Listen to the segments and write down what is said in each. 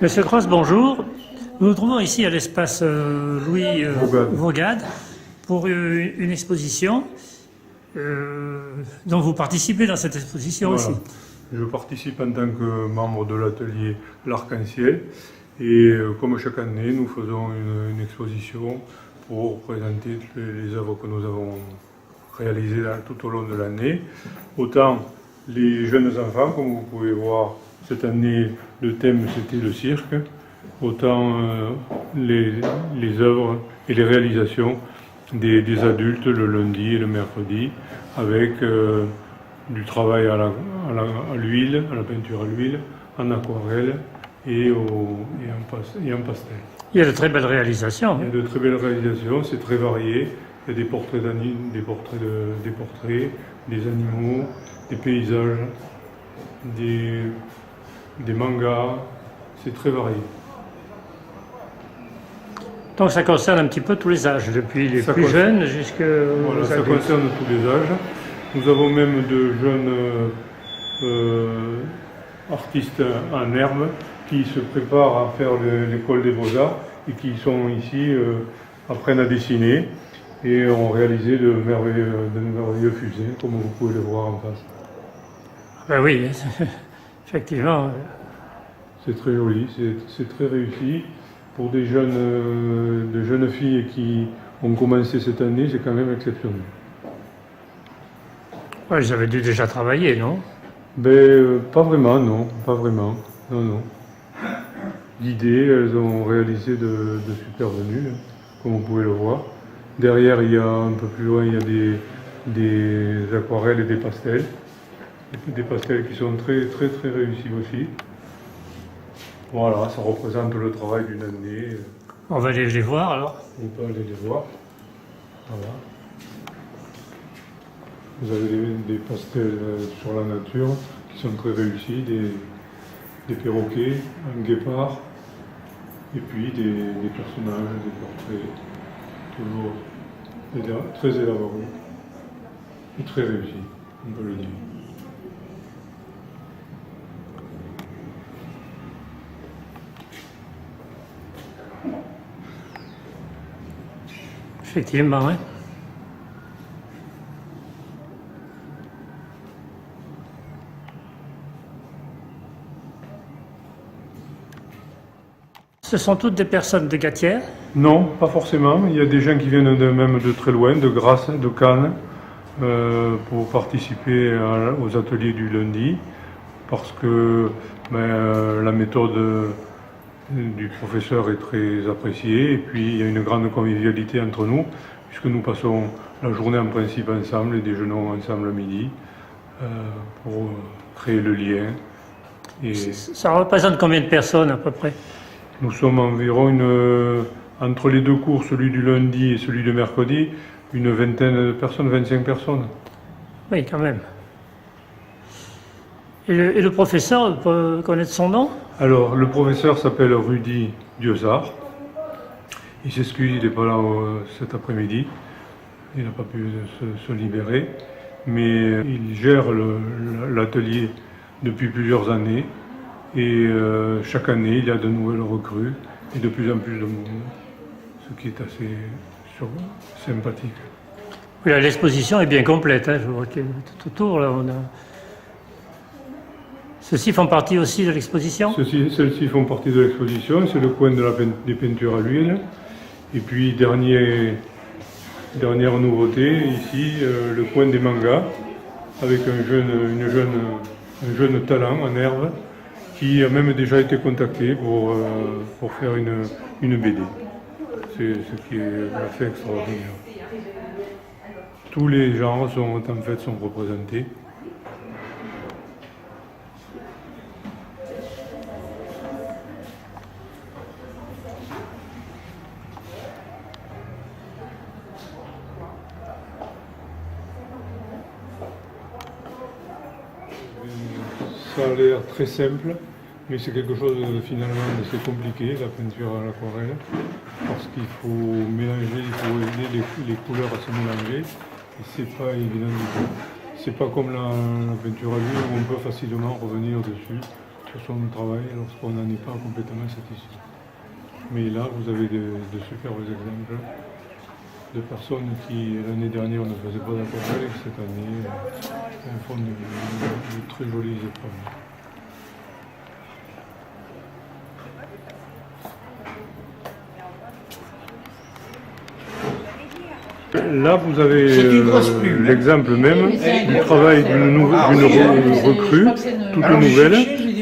Monsieur Cross, bonjour. Nous nous trouvons ici à l'espace Louis Vaugade pour une exposition dont vous participez dans cette exposition Voilà. aussi. Je participe en tant que membre de l'atelier L'Arc-en-Ciel et comme chaque année, nous faisons une exposition pour présenter les œuvres que nous avons réalisées tout au long de l'année. Autant les jeunes enfants, comme vous pouvez voir, cette année le thème c'était le cirque, autant les œuvres et les réalisations des adultes le lundi et le mercredi avec du travail à l'huile, à la peinture à l'huile, en aquarelle et en pastel. Il y a de très belles réalisations. Il y a de très belles réalisations, c'est très varié. Il y a des portraits des portraits, des animaux, des paysages, des mangas, c'est très varié. Donc ça concerne un petit peu tous les âges, depuis les plus jeunes jusqu'aux voilà, ça adultes. concerne tous les âges. Nous avons même de jeunes artistes en herbe qui se préparent à faire l'école des beaux-arts et qui sont ici, apprennent à dessiner et ont réalisé de merveilleux fusées, comme vous pouvez le voir en face. Ben oui, effectivement. C'est très joli, c'est très réussi. Pour de jeunes filles qui ont commencé cette année, c'est quand même exceptionnel. Ouais, ils avaient dû déjà travailler, non? Pas vraiment, non, pas vraiment, non. L'idée, elles ont réalisé de super venues, comme vous pouvez le voir. Derrière, il y a un peu plus loin, il y a des aquarelles et des pastels. Des pastels qui sont très réussis aussi. Voilà, ça représente le travail d'une année. On va aller les voir alors. On peut aller les voir. Voilà. Vous avez des pastels sur la nature qui sont très réussis, des perroquets, un guépard, et puis des personnages, des portraits, toujours très élaborés et très réussis, on peut le dire. Effectivement, oui. Ce sont toutes des personnes de Gatière? Non, pas forcément. Il y a des gens qui viennent même de très loin, de Grasse, de Cannes, pour participer aux ateliers du lundi, parce que la méthode du professeur est très appréciée, et puis il y a une grande convivialité entre nous, puisque nous passons la journée en principe ensemble et déjeunons ensemble à midi, pour créer le lien. Et ça représente combien de personnes à peu près? nous sommes environ entre les deux cours, celui du lundi et celui du mercredi, une vingtaine de personnes, 25 personnes. Oui, quand même. Et le professeur, on peut connaître son nom? Alors, le professeur s'appelle Rudy Diosard. Il s'excuse, il n'est pas là cet après-midi. Il n'a pas pu se libérer. Mais il gère l'atelier depuis plusieurs années. Et chaque année, il y a de nouvelles recrues et de plus en plus de monde, ce qui est assez sympathique. Oui, l'exposition est bien complète. Hein. Je vois que tout autour, là, on a... Ceux-ci font partie aussi de l'exposition? Celles-ci font partie de l'exposition. C'est le coin des peintures à l'huile. Et puis, dernière nouveauté, ici, le coin des mangas, avec un jeune talent en herbe, qui a même déjà été contacté pour faire une BD. C'est ce qui est assez extraordinaire. Tous les genres sont représentés. Ça a l'air très simple, mais c'est quelque chose finalement d'assez compliqué, la peinture à l'aquarelle, parce qu'il faut mélanger, il faut aider les couleurs à se mélanger, et c'est pas évident du tout. C'est pas comme la peinture à l'huile où on peut facilement revenir dessus sur son travail lorsqu'on n'en est pas complètement satisfait. Mais là, vous avez de superbes exemples de personnes qui, l'année dernière, ne faisaient pas d'aquarelle et qui, cette année, font de très jolies épreuves. Là, vous avez l'exemple même du travail d'une recrue, toute nouvelle,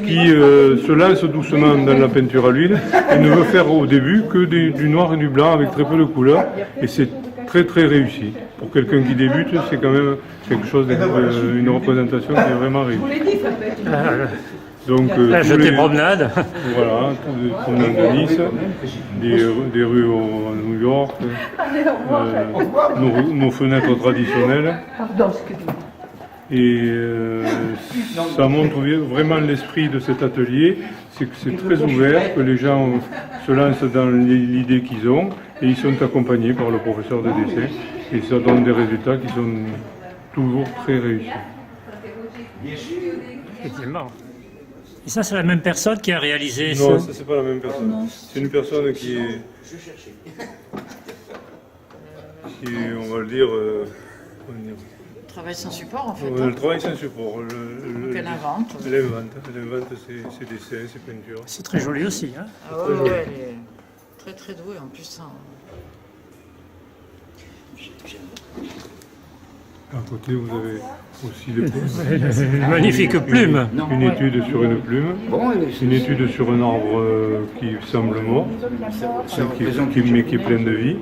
qui se lance doucement dans la peinture à l'huile et ne veut faire au début que du noir et du blanc avec très peu de couleurs. Et c'est très très réussi. Pour quelqu'un qui débute, c'est quand même quelque chose, une représentation qui est vraiment réussie. Donc, Là, je t'ai promenade. Voilà, des promenades de Nice, des rues à New York, nos fenêtres traditionnelles. Et ça montre vraiment l'esprit de cet atelier, c'est que c'est très ouvert, que les gens se lancent dans l'idée qu'ils ont et ils sont accompagnés par le professeur de dessin et ça donne des résultats qui sont toujours très réussis. Effectivement. Et ça, c'est la même personne qui a réalisé ça? Non, ça c'est pas la même personne. C'est une personne qui est, on va le dire, Travail sans support en fait. le travail sans support. Donc elle invente. Elle invente ses dessins, ses peintures. C'est très joli aussi. Hein? Ah ouais, ouais, elle est très très douée en plus. Hein. À côté, vous avez aussi les Une magnifique plume. une étude sur une plume, une étude sur un arbre qui semble mort, mais qui est plein de vie.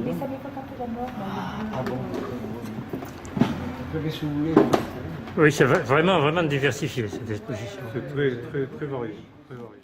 Oui, c'est vraiment diversifié cette exposition. C'est très varié. Très varié.